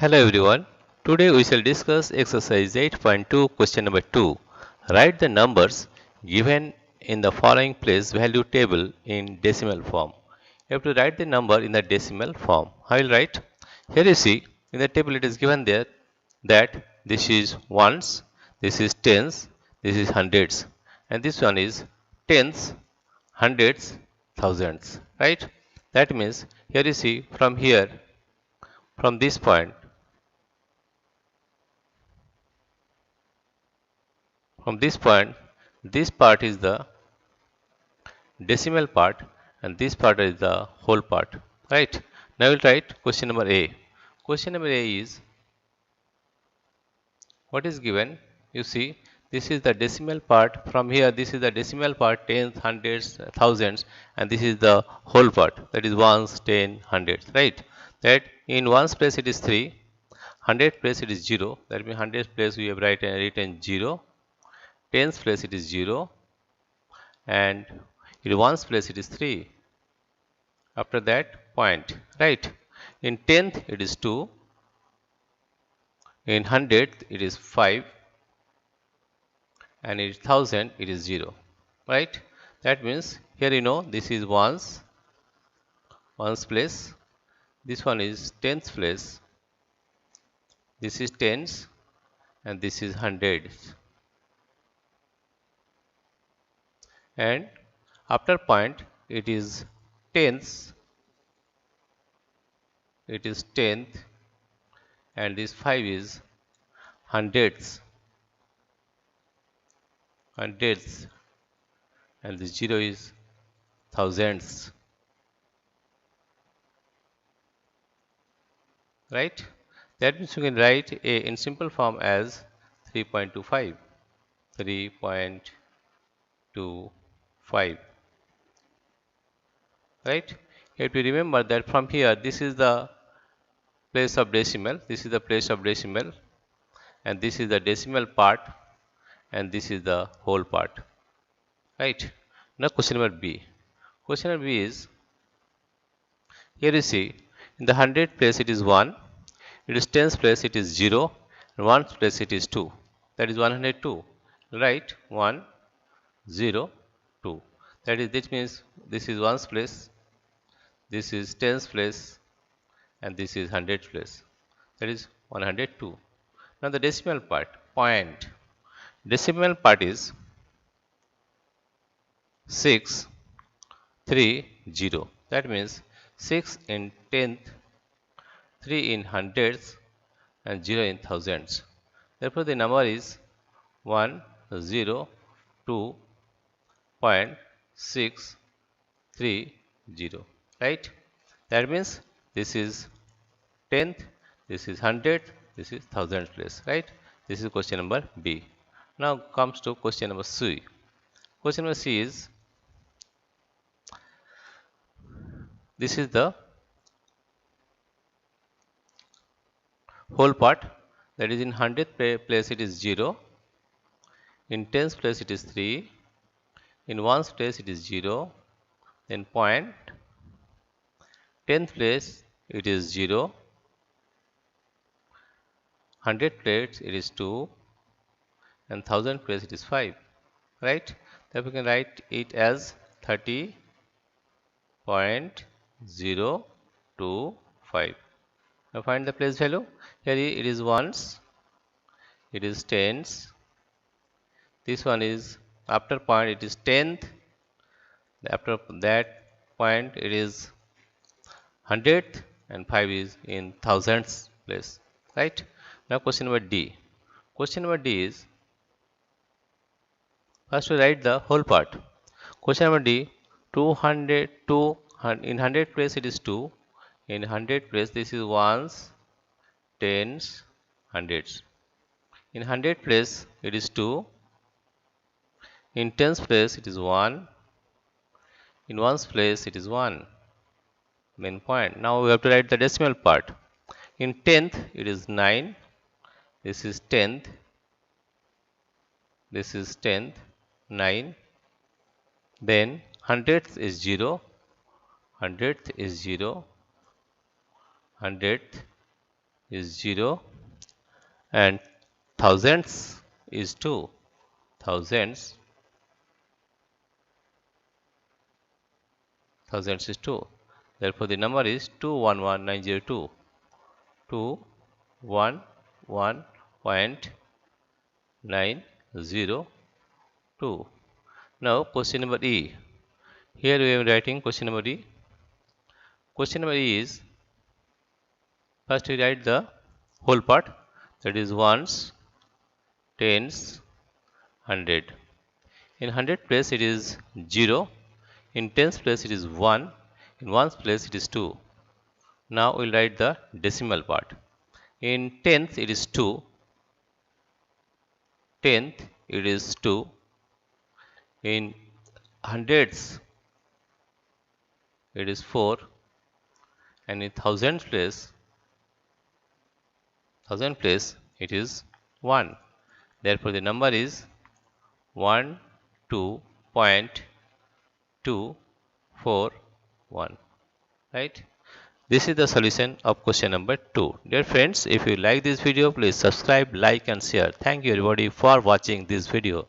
Hello everyone. Today we shall discuss exercise 8.2 question number 2. Write the numbers given in the following place value table in decimal form. You have to write the number in the decimal form. I will write. Here you see in the table it is given there that this is ones, this is tens, this is hundreds, and this one is tens, hundreds, thousands. Right? That means here you see from here, from this point, from this point, this part is the decimal part and this part is the whole part. Right? Now we'll write question number A. Question number A is what is given? You see, this is the decimal part. From here, this is the decimal part, tens, hundreds, thousands, and this is the whole part. That is ones, ten, hundreds. Right? That in ones place it is 3, hundred place it is 0. That means hundreds place we have written 0. Tens place it is 0. And in ones place it is 3. After that point, right? In tenth it is 2, in hundredth it is 5, and in thousand it is 0, right? That means here you know this is ones place, this one is tenth place, this is tens, and this is hundreds. And after point it is tenths, it is tenth, and this 5 is hundreds, and this 0 is thousands. Right? That means you can write A in simple form as 3.25. 3.25. Right? You have to remember that from here, this is the place of decimal, this is the place of decimal, and this is the decimal part, and this is the whole part. Right? Now question number B. Question number B is, here you see, in the hundred place it is 1, it is tens place it is 0, and ones place it is 2. That is 102. Right? 1, 0, 2. That is, this means this is ones place, this is tens place, and this is hundreds place. That is 102. Now the decimal part, point. Decimal part is 6, 3, 0. That means 6 in tenth, 3 in hundreds, and 0 in thousands. Therefore, the number is 102.630. Right? That means this is tenth, this is hundred, this is thousand place. Right? This is question number B. Now comes to question number C. Question number C is, this is the whole part. That is, in hundredth place it is 0, in tens place it is 3, in ones place it is 0, then point, tenth place it is 0, hundred place it is 2, and thousand place it is 5. Right? Therefore, we can write it as 30.025. Now find the place value. Here it is ones, it is tens. This one is after point it is tenth. After that point it is hundredth, and 5 is in thousands place. Right? Now question number D. Question number D is, first we write the whole part. Question number D, 202, in hundred place it is 2, in hundred place this is ones, tens, hundreds. In hundred place it is 2, in tens place it is 1, in ones place it is 1. Main point. Now we have to write the decimal part. In tenth it is 9, this is tenth, this is tenth, 9. Then hundredth is 0, hundredth is 0, hundredth is 0 and thousands is 2. Thousands is 2. Therefore, the number is 211902. 211.902. Now, question number E. Here we are writing question number E. Question number E is, first we write the whole part, that is ones, tens, hundred. In hundred place it is 0, in tens place it is 1, in ones place it is 2. Now we'll write the decimal part. In tenth it is 2, tenth it is 2, in hundreds it is 4, and in thousand place it is 1. Therefore, the number is 12.241. Right? This is the solution of question number 2. Dear friends, if you like this video, please subscribe, like and share. Thank you everybody for watching this video.